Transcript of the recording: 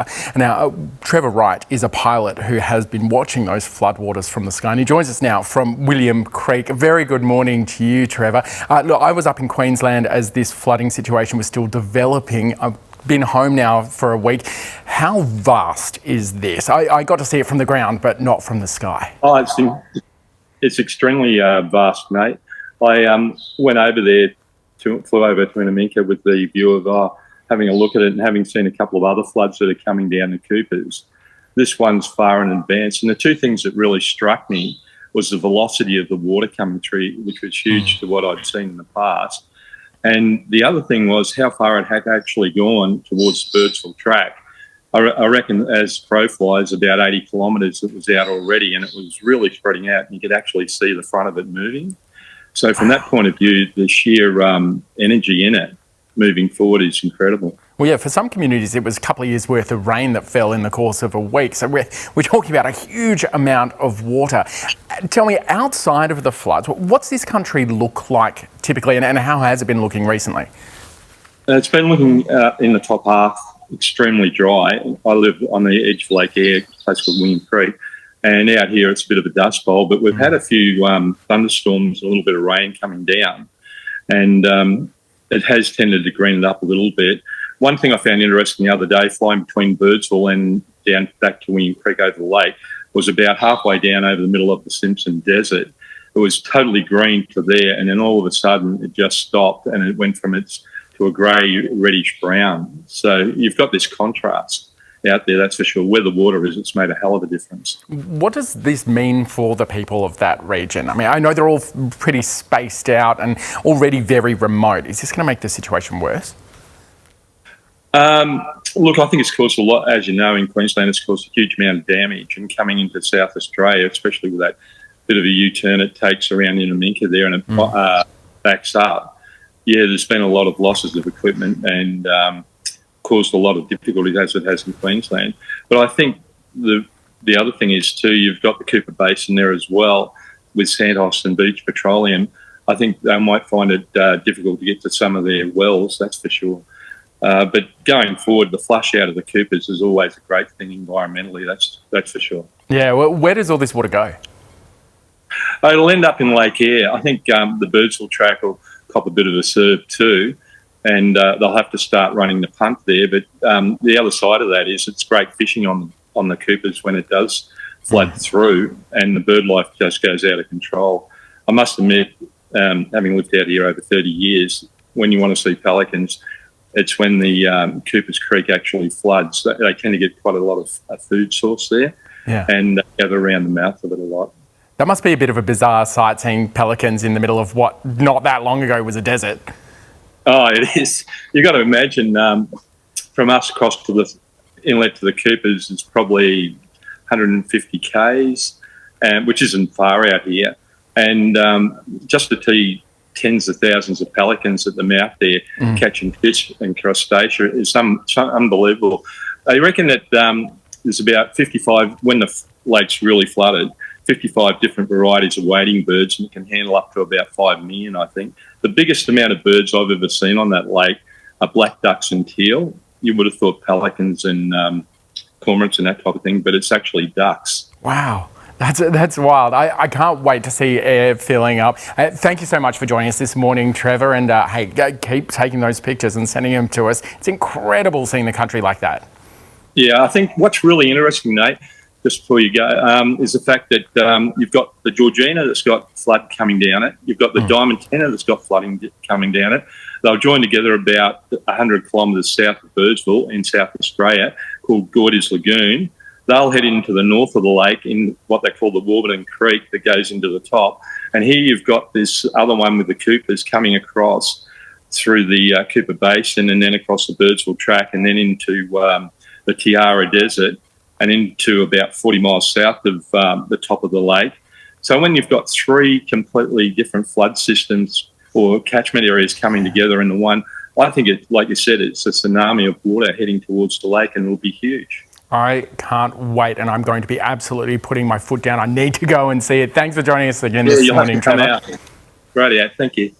water. Now, Trevor Wright is a pilot who has been watching those floodwaters from the sky, and he joins us now from William Creek. A very good morning to you, Trevor. Look, I was up in Queensland as this flooding situation was still developing. I've been home now for a week. How vast is this? I got to see it from the ground, but not from the sky. Oh, it's extremely vast, mate. I went over there, flew over to Innamincka with the view of having a look at it and having seen a couple of other floods that are coming down the Coopers. This one's far in advance. And the two things that really struck me was the velocity of the water coming through, which was huge to what I'd seen in the past. And the other thing was how far it had actually gone towards Birdsville Track. I reckon as crow flies, about 80 kilometres it was out already, and it was really spreading out, and you could actually see the front of it moving. So from that point of view, the sheer energy in it moving forward is incredible. Well, yeah, for some communities, it was a couple of years' worth of rain that fell in the course of a week. So we're talking about a huge amount of water. Tell me, outside of the floods, what's this country look like typically, and how has it been looking recently? It's been looking in the top half extremely dry. I live on the edge of Lake Eyre, a place called William Creek, and out here it's a bit of a dust bowl, but we've had a few thunderstorms, a little bit of rain coming down, and it has tended to green it up a little bit. One thing I found interesting the other day, flying between Birdsville and down back to William Creek over the lake, was about halfway down over the middle of the Simpson Desert. It was totally green to there, and then all of a sudden it just stopped and it went from to a grey, reddish brown. So you've got this contrast out there, that's for sure. Where the water is, it's made a hell of a difference. What does this mean for the people of that region? I mean, I know they're all pretty spaced out and already very remote. Is this going to make the situation worse? Look, I think it's caused a lot, as you know, in Queensland, it's caused a huge amount of damage, and coming into South Australia, especially with that bit of a U-turn it takes around Innamincka there and it backs up. Yeah, there's been a lot of losses of equipment and caused a lot of difficulties as it has in Queensland. But I think the other thing is too, you've got the Cooper Basin there as well with Santos and Beach Petroleum. I think they might find it difficult to get to some of their wells, that's for sure. But going forward, the flush out of the Coopers is always a great thing environmentally, that's for sure. Yeah, well, where does all this water go? It'll end up in Lake Eyre. I think the Birdsville Track will cop a bit of a serve too, and they'll have to start running the pump there. But the other side of that is it's great fishing on the Coopers when it does flood through, and the bird life just goes out of control. I must admit, having lived out here over 30 years, when you want to see pelicans, it's when the Coopers Creek actually floods. They tend to get quite a lot of food source there, and gather around the mouth of it a lot. That must be a bit of a bizarre sight, seeing pelicans in the middle of what not that long ago was a desert. Oh, it is. You've got to imagine from us across to the inlet to the Coopers, it's probably 150 k's, which isn't far out here. And just to see tens of thousands of pelicans at the mouth there catching fish and crustacea is some unbelievable. They reckon that there's about 55, when the lake's really flooded, 55 different varieties of wading birds, and it can handle up to about 5 million, I think. The biggest amount of birds I've ever seen on that lake are black ducks and teal. You would have thought pelicans and cormorants and that type of thing, but it's actually ducks. Wow. That's wild. I can't wait to see air filling up. Thank you so much for joining us this morning, Trevor. And hey, keep taking those pictures and sending them to us. It's incredible seeing the country like that. Yeah, I think what's really interesting, Nate, just before you go, is the fact that you've got the Georgina that's got flood coming down it. You've got the Diamond Tenor that's got flooding coming down it. They'll join together about 100 kilometres south of Birdsville in South Australia, called Gordy's Lagoon. They'll head into the north of the lake in what they call the Warburton Creek that goes into the top. And here you've got this other one with the Coopers coming across through the Cooper Basin and then across the Birdsville Track and then into the Tiara Desert and into about 40 miles south of the top of the lake. So when you've got three completely different flood systems or catchment areas coming together in the one, I think it, like you said, it's a tsunami of water heading towards the lake and it'll be huge. I can't wait, and I'm going to be absolutely putting my foot down. I need to go and see it. Thanks for joining us again this morning, Trevor. Right out. Thank you.